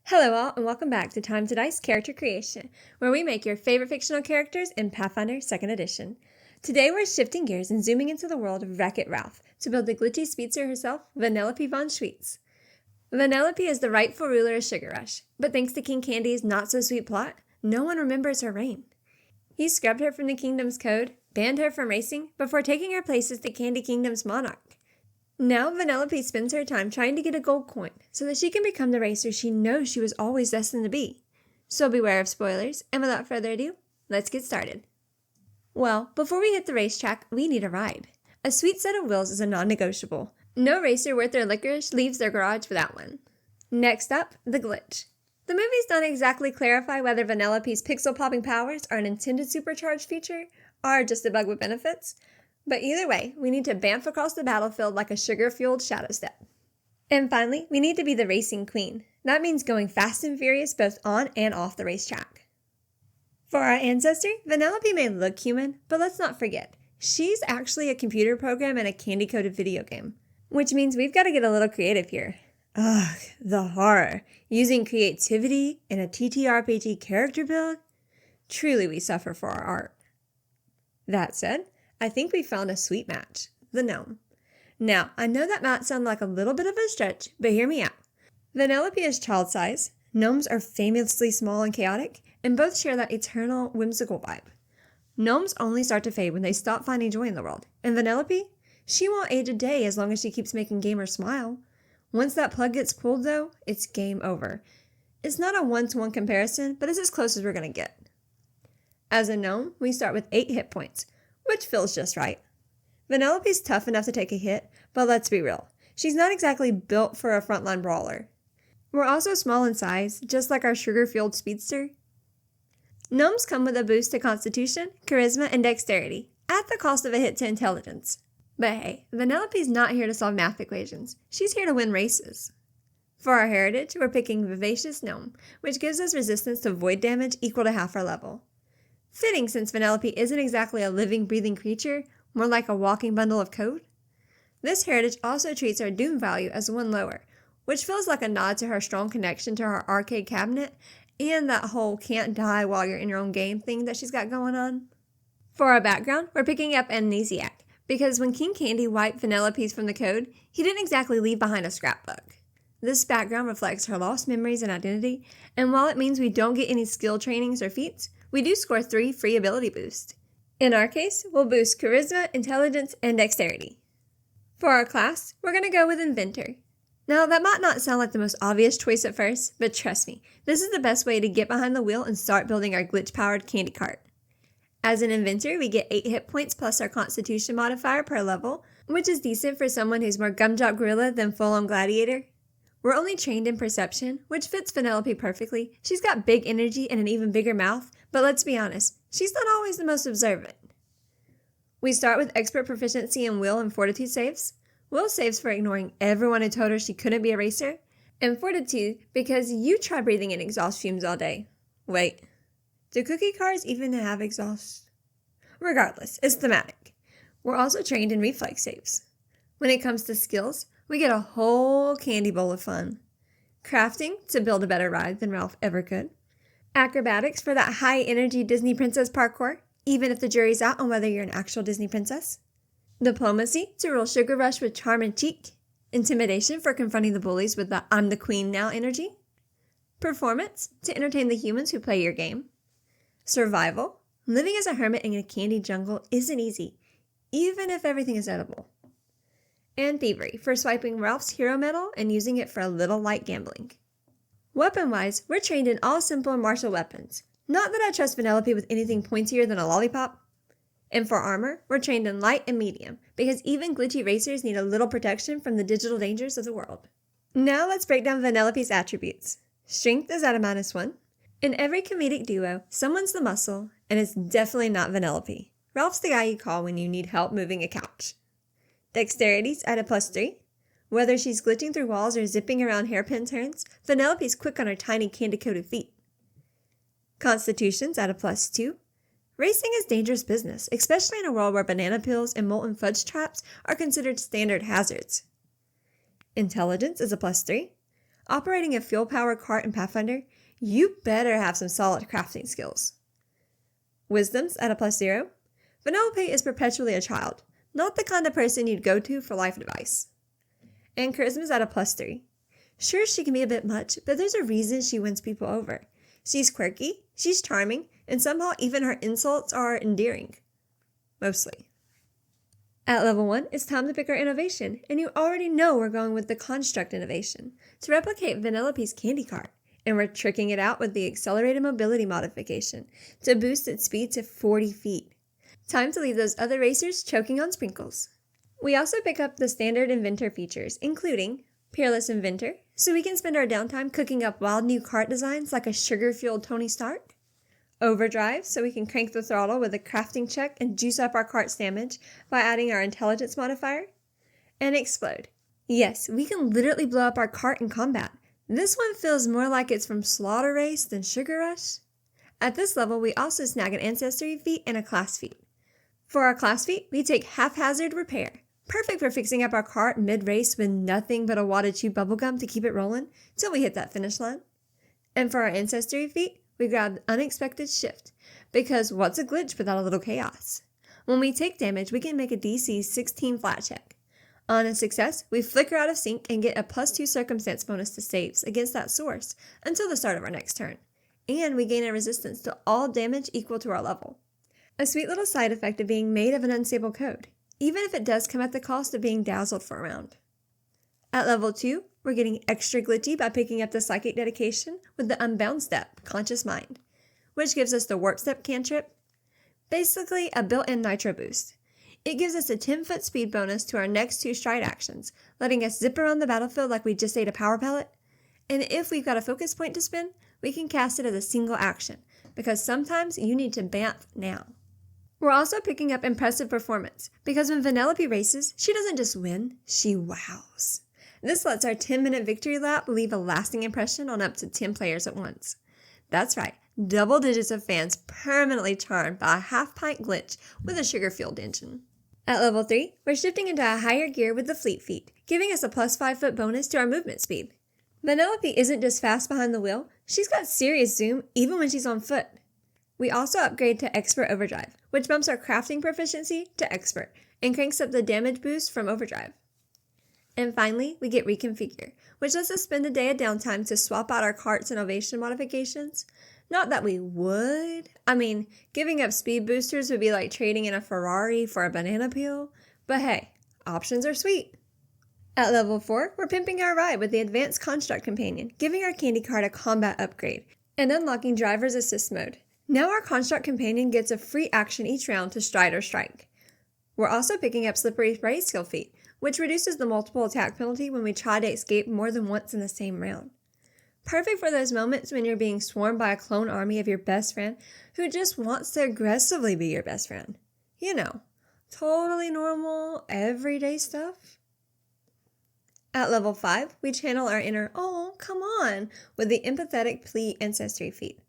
Hello all, and welcome back to Time to Dice Character Creation, where we make your favorite fictional characters in Pathfinder 2nd Edition. Today we're shifting gears and zooming into the world of Wreck-It Ralph to build the glitchy speedster herself, Vanellope Von Schweetz. Vanellope is the rightful ruler of Sugar Rush, but thanks to King Candy's not-so-sweet plot, no one remembers her reign. He scrubbed her from the kingdom's code, banned her from racing, before taking her place as the Candy Kingdom's monarch. Now Vanellope spends her time trying to get a gold coin so that she can become the racer she knows she was always destined to be. So beware of spoilers, and without further ado, let's get started. Well, before we hit the racetrack, we need a ride. A sweet set of wheels is a non-negotiable. No racer worth their licorice leaves their garage without one. Next up, the glitch. The movies don't exactly clarify whether Vanellope's pixel-popping powers are an intended supercharged feature or just a bug with benefits. But either way, we need to bamf across the battlefield like a sugar-fueled shadow step. And finally, we need to be the racing queen. That means going fast and furious both on and off the racetrack. For our ancestry, Vanellope may look human, but let's not forget, she's actually a computer program in a candy-coded video game. Which means we've got to get a little creative here. Ugh, the horror. Using creativity in a TTRPG character build? Truly we suffer for our art. That said, I think we found a sweet match, the gnome. Now, I know that might sound like a little bit of a stretch, but hear me out. Vanellope is child size, gnomes are famously small and chaotic, and both share that eternal, whimsical vibe. Gnomes only start to fade when they stop finding joy in the world, and Vanellope? She won't age a day as long as she keeps making gamers smile. Once that plug gets pulled though, it's game over. It's not a one-to-one comparison, but it's as close as we're going to get. As a gnome, we start with 8 hit points, which feels just right. Vanellope's tough enough to take a hit, but let's be real. She's not exactly built for a frontline brawler. We're also small in size, just like our sugar-fueled speedster. Gnomes come with a boost to Constitution, Charisma, and Dexterity, at the cost of a hit to Intelligence. But hey, Vanellope's not here to solve math equations. She's here to win races. For our heritage, we're picking Vivacious Gnome, which gives us resistance to void damage equal to half our level. Fitting since Vanellope isn't exactly a living, breathing creature, more like a walking bundle of code. This heritage also treats our Doom value as 1 lower, which feels like a nod to her strong connection to her arcade cabinet and that whole can't die while you're in your own game thing that she's got going on. For our background, we're picking up Amnesiac, because when King Candy wiped Vanellope's from the code, he didn't exactly leave behind a scrapbook. This background reflects her lost memories and identity, and while it means we don't get any skill trainings or feats, we do score 3 free ability boosts. In our case, we'll boost Charisma, Intelligence, and Dexterity. For our class, we're going to go with Inventor. Now, that might not sound like the most obvious choice at first, but trust me, this is the best way to get behind the wheel and start building our glitch-powered candy cart. As an Inventor, we get 8 hit points plus our Constitution modifier per level, which is decent for someone who's more gumdrop gorilla than full-on gladiator. We're only trained in Perception, which fits Vanellope perfectly. She's got big energy and an even bigger mouth, but let's be honest, she's not always the most observant. We start with expert proficiency in Will and Fortitude saves. Will saves for ignoring everyone who told her she couldn't be a racer, and Fortitude because you try breathing in exhaust fumes all day. Wait, do cookie cars even have exhaust? Regardless, it's thematic. We're also trained in Reflex saves. When it comes to skills, we get a whole candy bowl of fun. Crafting to build a better ride than Ralph ever could. Acrobatics for that high-energy Disney princess parkour, even if the jury's out on whether you're an actual Disney princess. Diplomacy to rule Sugar Rush with charm and cheek. Intimidation for confronting the bullies with the I'm the queen now energy. Performance to entertain the humans who play your game. Survival. Living as a hermit in a candy jungle isn't easy, even if everything is edible. And Thievery for swiping Ralph's hero medal and using it for a little light gambling. Weapon-wise, we're trained in all simple and martial weapons. Not that I trust Vanellope with anything pointier than a lollipop. And for armor, we're trained in light and medium, because even glitchy racers need a little protection from the digital dangers of the world. Now let's break down Vanellope's attributes. Strength is at a -1. In every comedic duo, someone's the muscle, and it's definitely not Vanellope. Ralph's the guy you call when you need help moving a couch. Dexterity's at a +3. Whether she's glitching through walls or zipping around hairpin turns, Vanellope's quick on her tiny candy-coated feet. Constitution's at a +2. Racing is dangerous business, especially in a world where banana peels and molten fudge traps are considered standard hazards. Intelligence is a +3. Operating a fuel-powered cart in Pathfinder, you better have some solid crafting skills. Wisdom's at a +0. Vanellope is perpetually a child, not the kind of person you'd go to for life advice. And Charisma's at a +3. Sure, she can be a bit much, but there's a reason she wins people over. She's quirky, she's charming, and somehow even her insults are endearing. Mostly. At level 1, it's time to pick our innovation, and you already know we're going with the construct innovation to replicate Vanellope's candy cart, and we're tricking it out with the accelerated mobility modification to boost its speed to 40 feet. Time to leave those other racers choking on sprinkles. We also pick up the standard Inventor features, including Peerless Inventor, so we can spend our downtime cooking up wild new cart designs like a sugar-fueled Tony Stark. Overdrive, so we can crank the throttle with a crafting check and juice up our cart's damage by adding our intelligence modifier. And Explode. Yes, we can literally blow up our cart in combat. This one feels more like it's from Slaughter Race than Sugar Rush. At this level, we also snag an Ancestry feat and a class feat. For our class feat, we take Haphazard Repair. Perfect for fixing up our cart mid-race with nothing but a wad of chewed bubblegum to keep it rolling till we hit that finish line. And for our Ancestry feat, we grab Unexpected Shift, because what's a glitch without a little chaos? When we take damage, we can make a DC 16 flat check. On a success, we flicker out of sync and get a +2 circumstance bonus to saves against that source until the start of our next turn. And we gain a resistance to all damage equal to our level. A sweet little side effect of being made of an unstable code, even if it does come at the cost of being dazzled for a round. At level 2, we're getting extra glitchy by picking up the Psychic Dedication with the Unbound Step, Conscious Mind, which gives us the Warp Step cantrip, basically a built-in nitro boost. It gives us a 10-foot speed bonus to our next 2 stride actions, letting us zip around the battlefield like we just ate a power pellet. And if we've got a focus point to spend, we can cast it as a single action, because sometimes you need to bamf now. We're also picking up Impressive Performance, because when Vanellope races, she doesn't just win, she wows. This lets our 10-minute victory lap leave a lasting impression on up to 10 players at once. That's right, double digits of fans permanently charmed by a half-pint glitch with a sugar-fueled engine. At level 3, we're shifting into a higher gear with the Fleet feat, giving us a +5 foot bonus to our movement speed. Vanellope isn't just fast behind the wheel, she's got serious zoom even when she's on foot. We also upgrade to Expert Overdrive, which bumps our crafting proficiency to Expert and cranks up the damage boost from Overdrive. And finally, we get Reconfigure, which lets us spend a day of downtime to swap out our cart's innovation modifications. Not that we would. I mean, giving up speed boosters would be like trading in a Ferrari for a banana peel. But hey, options are sweet. At level 4, we're pimping our ride with the Advanced Construct Companion, giving our candy cart a combat upgrade, and unlocking Driver's Assist mode. Now our Construct Companion gets a free action each round to stride or strike. We're also picking up Slippery Spray skill feat, which reduces the multiple attack penalty when we try to escape more than once in the same round. Perfect for those moments when you're being swarmed by a clone army of your best friend who just wants to aggressively be your best friend. You know, totally normal, everyday stuff. At level 5, we channel our inner, oh, come on, with the Empathetic Plea Ancestry feat.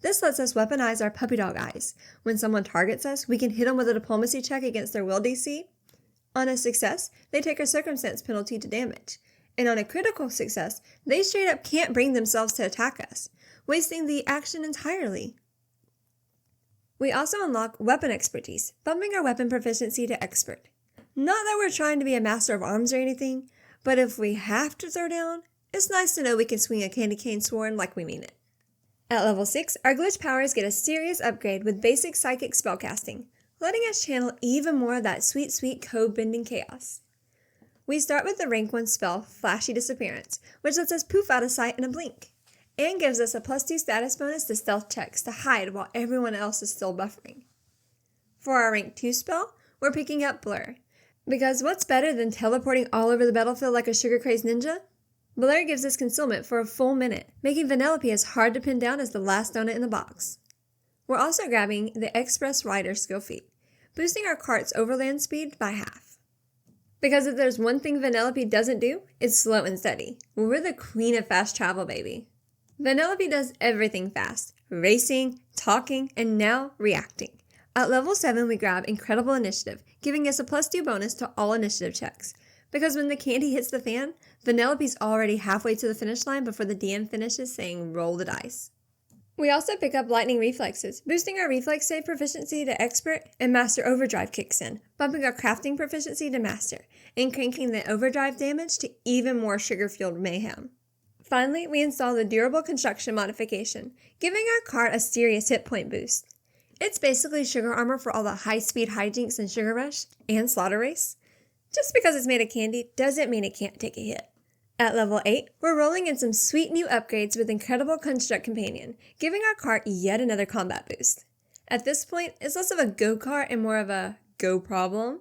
This lets us weaponize our puppy dog eyes. When someone targets us, we can hit them with a diplomacy check against their will DC. On a success, they take a circumstance penalty to damage. And on a critical success, they straight up can't bring themselves to attack us, wasting the action entirely. We also unlock Weapon Expertise, bumping our weapon proficiency to Expert. Not that we're trying to be a master of arms or anything, but if we have to throw down, it's nice to know we can swing a candy cane sword like we mean it. At level 6, our glitch powers get a serious upgrade with basic psychic spellcasting, letting us channel even more of that sweet code-bending chaos. We start with the rank 1 spell, Flashy Disappearance, which lets us poof out of sight in a blink, and gives us a +2 status bonus to stealth checks to hide while everyone else is still buffering. For our rank 2 spell, we're picking up Blur, because what's better than teleporting all over the battlefield like a sugar-crazed ninja? Blur gives us concealment for a full minute, making Vanellope as hard to pin down as the last donut in the box. We're also grabbing the Express Rider skill feat, boosting our cart's overland speed by half. Because if there's one thing Vanellope doesn't do, it's slow and steady. We're the queen of fast travel, baby. Vanellope does everything fast, racing, talking, and now reacting. At level 7, we grab Incredible Initiative, giving us a +2 bonus to all initiative checks. Because when the candy hits the fan, Vanellope's already halfway to the finish line before the DM finishes saying roll the dice. We also pick up lightning reflexes, boosting our reflex save proficiency to expert, and master overdrive kicks in, bumping our crafting proficiency to master, and cranking the overdrive damage to even more sugar-fueled mayhem. Finally, we install the durable construction modification, giving our cart a serious hit point boost. It's basically sugar armor for all the high-speed hijinks in Sugar Rush and Slaughter Race. Just because it's made of candy doesn't mean it can't take a hit. At level 8, we're rolling in some sweet new upgrades with Incredible Construct Companion, giving our cart yet another combat boost. At this point, it's less of a go-kart and more of a go problem.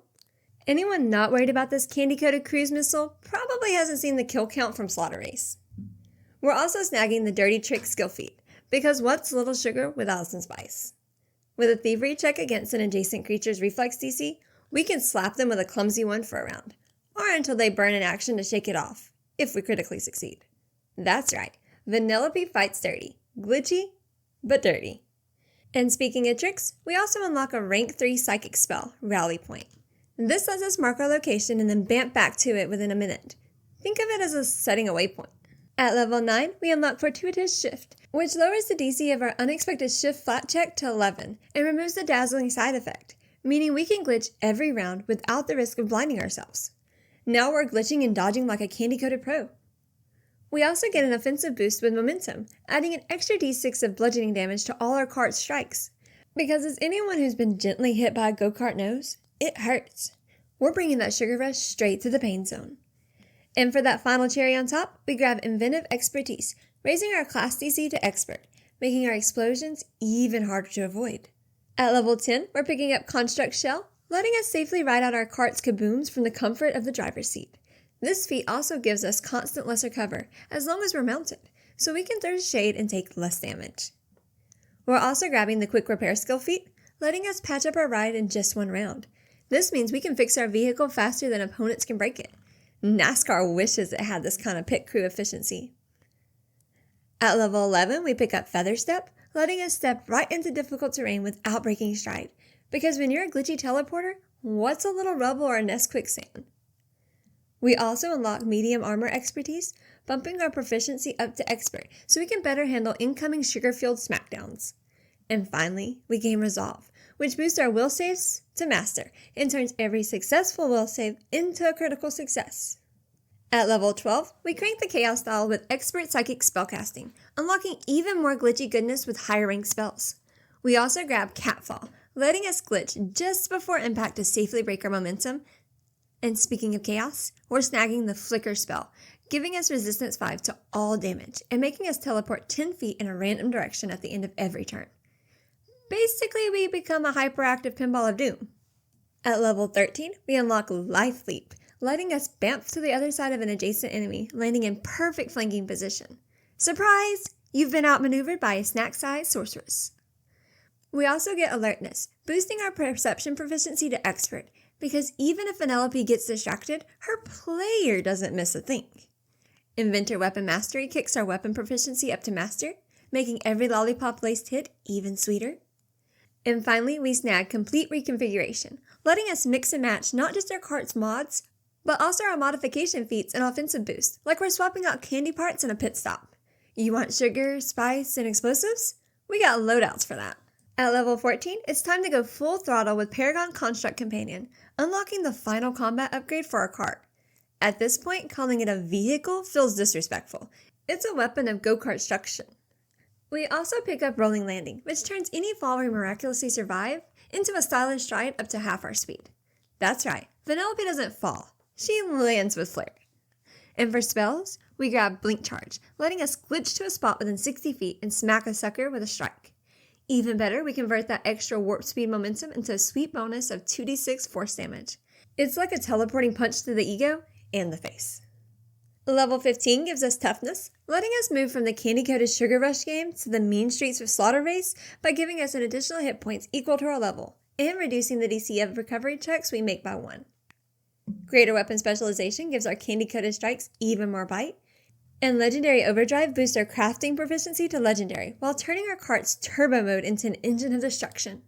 Anyone not worried about this candy-coated cruise missile probably hasn't seen the kill count from Slaughter Race. We're also snagging the Dirty Trick skill feat, because what's Little Sugar without some spice? With a thievery check against an adjacent creature's reflex DC, we can slap them with a clumsy one for a round, or until they burn an action to shake it off, if we critically succeed. That's right, Vanellope fights dirty. Glitchy, but dirty. And speaking of tricks, we also unlock a rank 3 psychic spell, Rally Point. This lets us mark our location and then bamf back to it within a minute. Think of it as a setting a waypoint. At level 9, we unlock Fortuitous Shift, which lowers the DC of our unexpected shift flat check to 11 and removes the dazzling side effect, meaning we can glitch every round without the risk of blinding ourselves. Now we're glitching and dodging like a candy-coated pro. We also get an offensive boost with momentum, adding an extra d6 of bludgeoning damage to all our cart's strikes. Because as anyone who's been gently hit by a go-kart knows, it hurts. We're bringing that sugar rush straight to the pain zone. And for that final cherry on top, we grab Inventive Expertise, raising our class DC to Expert, making our explosions even harder to avoid. At level 10, we're picking up Construct Shell, letting us safely ride out our cart's kabooms from the comfort of the driver's seat. This feat also gives us constant lesser cover, as long as we're mounted, so we can throw shade and take less damage. We're also grabbing the Quick Repair skill feat, letting us patch up our ride in just one round. This means we can fix our vehicle faster than opponents can break it. NASCAR wishes it had this kind of pit crew efficiency. At level 11, we pick up Feather Step, letting us step right into difficult terrain without breaking stride. Because when you're a glitchy teleporter, what's a little rubble or a nest quicksand? We also unlock Medium Armor Expertise, bumping our proficiency up to Expert so we can better handle incoming sugar-fueled smackdowns. And finally, we gain Resolve, which boosts our will saves to Master and turns every successful will save into a critical success. At level 12, we crank the Chaos style with Expert Psychic Spellcasting, unlocking even more glitchy goodness with higher rank spells. We also grab Catfall, letting us glitch just before impact to safely break our momentum. And speaking of chaos, we're snagging the Flicker spell, giving us resistance 5 to all damage and making us teleport 10 feet in a random direction at the end of every turn. Basically, we become a hyperactive pinball of doom. At level 13, we unlock Life Leap, letting us bamf to the other side of an adjacent enemy, landing in perfect flanking position. Surprise! You've been outmaneuvered by a snack-sized sorceress. We also get Alertness, boosting our perception proficiency to Expert, because even if Vanellope gets distracted, her player doesn't miss a thing. Inventor Weapon Mastery kicks our weapon proficiency up to Master, making every lollipop-laced hit even sweeter. And finally, we snag Complete Reconfiguration, letting us mix and match not just our cart's mods, but also our modification feats and offensive boosts, like we're swapping out candy parts in a pit stop. You want sugar, spice, and explosives? We got loadouts for that. At level 14, it's time to go full throttle with Paragon Construct Companion, unlocking the final combat upgrade for our cart. At this point, calling it a vehicle feels disrespectful. It's a weapon of go-kart struction. We also pick up Rolling Landing, which turns any fall we miraculously survive into a stylish stride up to half our speed. That's right, Vanellope doesn't fall. She lands with flair. And for spells, we grab Blink Charge, letting us glitch to a spot within 60 feet and smack a sucker with a strike. Even better, we convert that extra warp speed momentum into a sweet bonus of 2d6 force damage. It's like a teleporting punch to the ego and the face. Level 15 gives us Toughness, letting us move from the candy-coated Sugar Rush game to the mean streets of Slaughter Race by giving us an additional hit points equal to our level, and reducing the DC of recovery checks we make by 1. Greater Weapon Specialization gives our candy-coated strikes even more bite, and Legendary Overdrive boosts our crafting proficiency to Legendary, while turning our cart's turbo mode into an engine of destruction.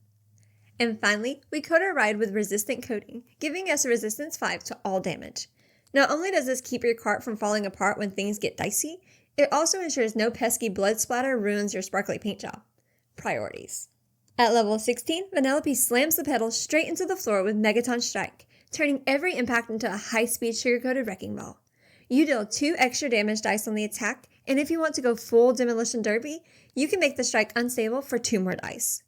And finally, we coat our ride with Resistant Coating, giving us a resistance 5 to all damage. Not only does this keep your cart from falling apart when things get dicey, it also ensures no pesky blood splatter ruins your sparkly paint job. Priorities. At level 16, Vanellope slams the petal straight into the floor with Megaton Strike, turning every impact into a high-speed sugar-coated wrecking ball. You deal 2 extra damage dice on the attack, and if you want to go full Demolition Derby, you can make the strike unstable for 2 more dice.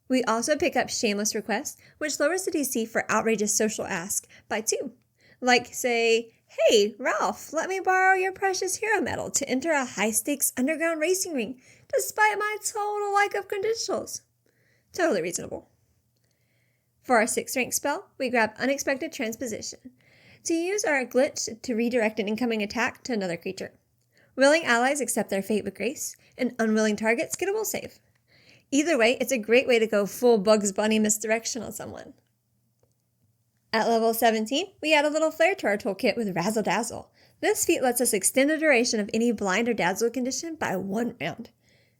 We also pick up Shameless Request, which lowers the DC for outrageous social ask by 2. Like, say, "Hey, Ralph, let me borrow your precious hero medal to enter a high-stakes underground racing ring, despite my total lack of credentials." Totally reasonable. For our 6th rank spell, we grab Unexpected Transposition to use our glitch to redirect an incoming attack to another creature. Willing allies accept their fate with grace, and unwilling targets get a will save. Either way, it's a great way to go full Bugs Bunny misdirection on someone. At level 17, we add a little flair to our toolkit with Razzle Dazzle. This feat lets us extend the duration of any blind or dazzle condition by 1 round.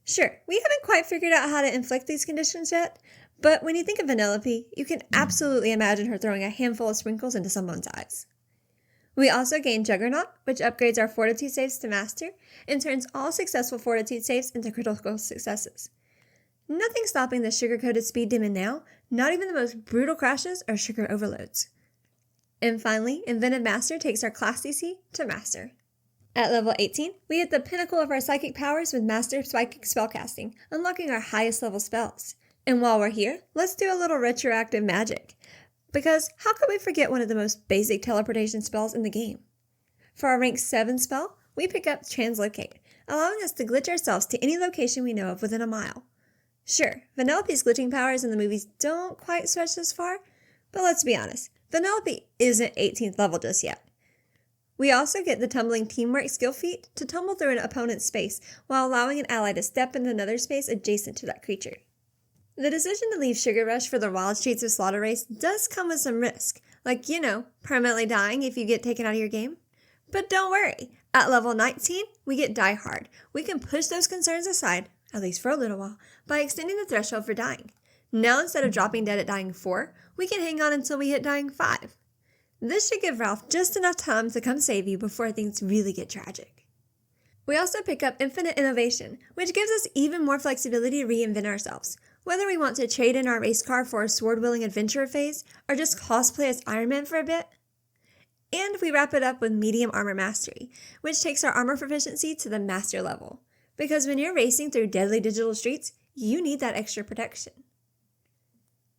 Sure, we haven't quite figured out how to inflict these conditions yet, but when you think of Vanellope, you can absolutely imagine her throwing a handful of sprinkles into someone's eyes. We also gain Juggernaut, which upgrades our Fortitude saves to Master and turns all successful Fortitude saves into critical successes. Nothing stopping the sugar-coated speed demon now, not even the most brutal crashes or sugar overloads. And finally, Invented Master takes our class DC to Master. At level 18, we hit the pinnacle of our psychic powers with Master Psychic Spellcasting, unlocking our highest level spells. And while we're here, let's do a little retroactive magic. Because how could we forget one of the most basic teleportation spells in the game? For our rank 7 spell, we pick up Translocate, allowing us to glitch ourselves to any location we know of within a mile. Sure, Vanellope's glitching powers in the movies don't quite stretch this far, but let's be honest, Vanellope isn't 18th level just yet. We also get the Tumbling Teamwork skill feat to tumble through an opponent's space while allowing an ally to step into another space adjacent to that creature. The decision to leave Sugar Rush for the Wild Streets of Slaughter Race does come with some risk, like, permanently dying if you get taken out of your game. But don't worry, at level 19, we get Die Hard. We can push those concerns aside, at least for a little while, by extending the threshold for dying. Now instead of dropping dead at dying 4, we can hang on until we hit dying 5. This should give Ralph just enough time to come save you before things really get tragic. We also pick up Infinite Innovation, which gives us even more flexibility to reinvent ourselves. Whether we want to trade in our race car for a sword-wielding adventurer phase, or just cosplay as Iron Man for a bit. And we wrap it up with Medium Armor Mastery, which takes our armor proficiency to the Master level. Because when you're racing through deadly digital streets, you need that extra protection.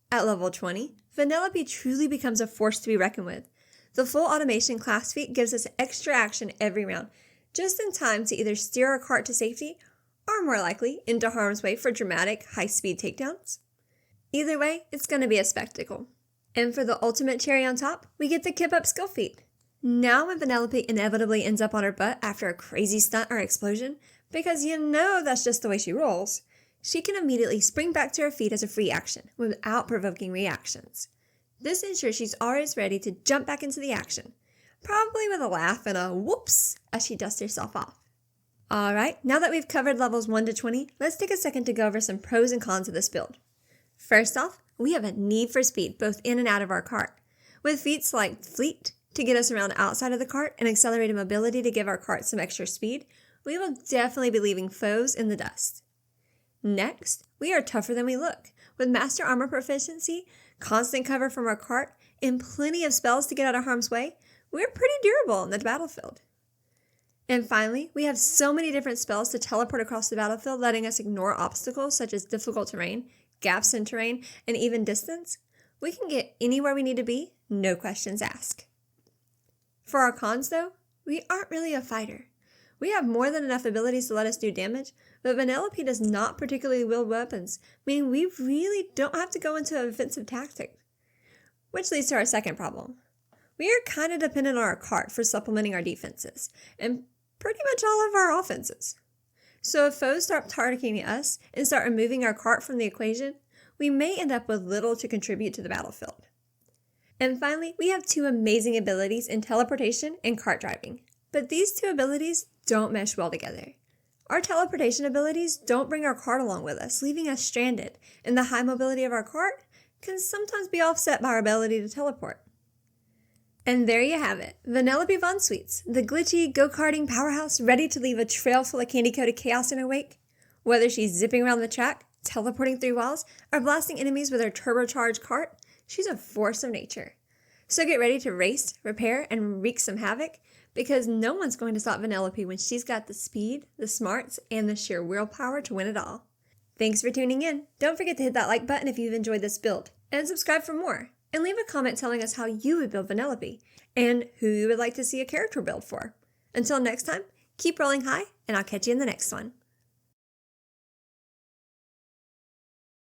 At level 20, Vanellope truly becomes a force to be reckoned with. The full automation class feat gives us extra action every round, just in time to either steer our cart to safety, or more likely, into harm's way for dramatic, high-speed takedowns. Either way, it's going to be a spectacle. And for the ultimate cherry on top, we get the Kip Up skill feat. Now when Vanellope inevitably ends up on her butt after a crazy stunt or explosion, because that's just the way she rolls, she can immediately spring back to her feet as a free action, without provoking reactions. This ensures she's always ready to jump back into the action, probably with a laugh and a whoops as she dusts herself off. Alright, now that we've covered levels 1 to 20, let's take a second to go over some pros and cons of this build. First off, we have a need for speed both in and out of our cart, with feats like Fleet to get us around outside of the cart and accelerated mobility to give our cart some extra speed. We will definitely be leaving foes in the dust. Next, we are tougher than we look, with Master Armor proficiency, constant cover from our cart, and plenty of spells to get out of harm's way. We're pretty durable in the battlefield. And finally, we have so many different spells to teleport across the battlefield, letting us ignore obstacles such as difficult terrain, gaps in terrain, and even distance. We can get anywhere we need to be, no questions asked. For our cons though, we aren't really a fighter. We have more than enough abilities to let us do damage, but Vanellope does not particularly wield weapons, meaning we really don't have to go into an offensive tactic. Which leads to our second problem. We are kind of dependent on our cart for supplementing our defenses, and pretty much all of our offenses. So if foes start targeting us and start removing our cart from the equation, we may end up with little to contribute to the battlefield. And finally, we have 2 amazing abilities in teleportation and cart driving. But these 2 abilities don't mesh well together. Our teleportation abilities don't bring our cart along with us, leaving us stranded, and the high mobility of our cart can sometimes be offset by our ability to teleport. And there you have it, Vanellope Von Schweetz, the glitchy, go-karting powerhouse ready to leave a trail full of candy-coated chaos in her wake. Whether she's zipping around the track, teleporting through walls, or blasting enemies with her turbocharged cart, she's a force of nature. So get ready to race, repair, and wreak some havoc, because no one's going to stop Vanellope when she's got the speed, the smarts, and the sheer willpower to win it all. Thanks for tuning in. Don't forget to hit that like button if you've enjoyed this build, and subscribe for more. And leave a comment telling us how you would build Vanellope, and who you would like to see a character build for. Until next time, keep rolling high, and I'll catch you in the next one.